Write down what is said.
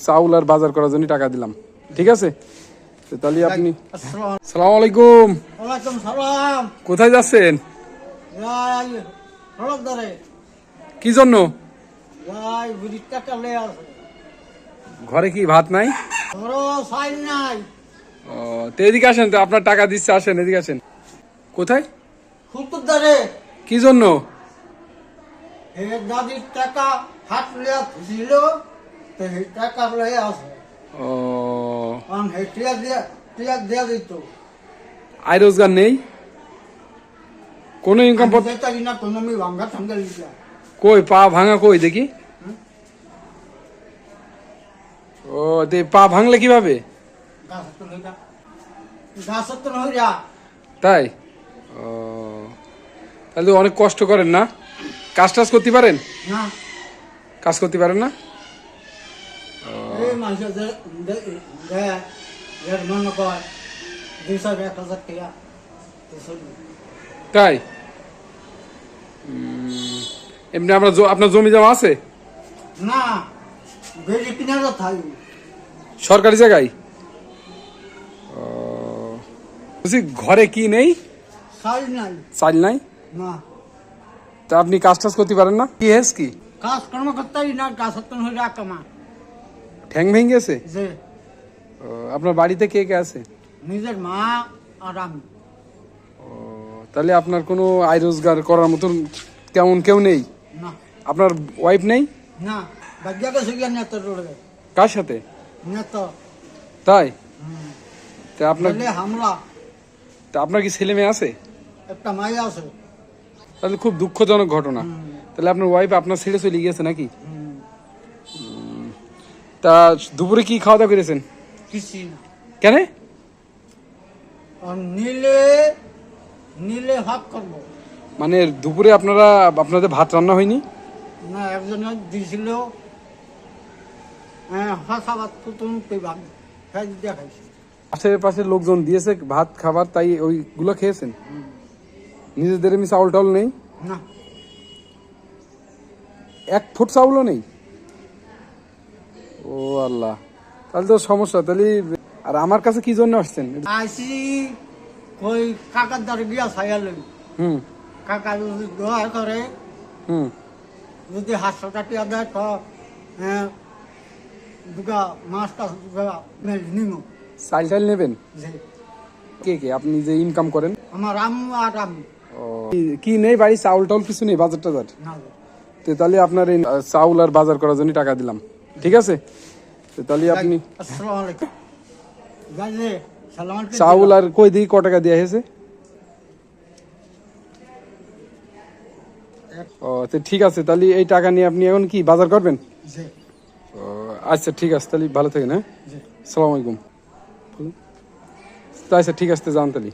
চাউল আর বাজার করার জন্য টাকা দিলাম, ঠিক আছে? তাহলে আপনি আসসালামু আলাইকুম। ওয়ালাইকুম সালাম। কোথায় যাচ্ছেন? যাই হলদ ধরে কি জন্য? যাই বুড়ির টাকা লয়ে আছে। ঘরে কি ভাত নাই? ধরো সাইন নাই। ও, তো এদিকে আসেন, তো আপনার টাকা দিচ্ছে, আসেন এদিকে আসেন। কোথায়? ফুতুর ধরে কি জন্য? হে দাদির টাকা হাত লিয়া ছিল, তো হে টাকা লয়ে আছে। ও, কারণ হে টিয়া দিয়া দিত। আয় রোজগার নেই, কোনো ইনকাম পত্র আমি না কোনো আমি ভাঙ্গা ঠাঙ্গা লিখলা। কই পা ভাঙা কই দেখি? ও, পা ভাঙলে কিভাবে? গাছ তো নই যা। তাই? ও, তাহলে তো অনেক কষ্ট করেন না? কাজ টাজ করতে পারেন? না কাজ করতে পারেন না? এই মাসে মনে কর 200-1000 টাকা। তাই? এমনি আপনার জমি জমা আছে? না বেশি কিনারও থাকি সরকারি জায়গায়? ও, বলছি ঘরে কি নেই? চাল নাই। চাল নাই? না তা আপনি কাজ টাজ করতে পারেন না? কি হেস কি? কাজ কর্ম করতেই না, গাছ হয়ে কামা ঠ্যাং ভেঙে গেছে? যে ও, আপনার বাড়িতে কে কে আছে? নিজের মা আর আমি। ও, তাহলে আপনার কোনো আয় রোজগার করার মতন তেমন কেউ নেই? না আপনার ওয়াইফ নেই? না বাজ্যা গেছে গিয়া নেতা রোডে কার সাথে? নেতা। তাই? তা আপনার হামলা। কি ছেলে মেয়ে আছে? একটা মাই আছে। তাহলে খুব দুঃখজনক ঘটনা। তাহলে আপনার ওয়াইফ আপনার ছেড়ে চলে গিয়েছে নাকি? তা দুপুরে কি খাওয়া দাওয়া করেছেন? কিছুই না। কেন? আর নিলে নিলে ভাগ করবো। মানে দুপুরে আপনাদের ভাত রান্না হয়নি? না একজনের দিয়েছিল হাসাবাদ পুতুন পেবাম দেখাইছে। আশেপাশের লোকজন দিয়েছে ভাত খাবার, তাই ওইগুলো খেয়েছেন? নিজেদের এমনি চাউল টাউল নেই? না এক ফুট চাউলও নেই? ও আল্লাহ, তাহলে তো সমস্যা। তাহলে আর আমার কাছে কি জন্য আসছেন? আইসি ওই কাকার দ্বারা গিয়া ছায়া লই। কাকা যদি দোয়া করে, যদি 700 টাকা দেয় তো দুগা মাছটা নিম। চাল টাইল নেবেন? যে কে কে আপনি যে ইনকাম করেন? আমার আম্মু আর আমি। ও, কি নেই বাড়ি? চাউল টাউল কিছু নেই? বাজার টাজার? না তো তাহলে আপনার এই চাউল আর বাজার করার জন্য টাকা দিলাম, ঠিক আছে? তো তাহলে আপনি আসসালামু আলাইকুম। গাজে সালাম আলাইকুম। চাউল আর কই দিকে ক টাকা দেওয়া হয়েছে? ও, তো ঠিক আছে, তাহলে এই টাকা নিয়ে আপনি এখন কি বাজার করবেন? জি ও, আচ্ছা ঠিক আছে, তাহলে ভালো থাকেন। হ্যাঁ, জি আসসালামু আলাইকুম। আচ্ছা ঠিক আছে, যান তাহলে।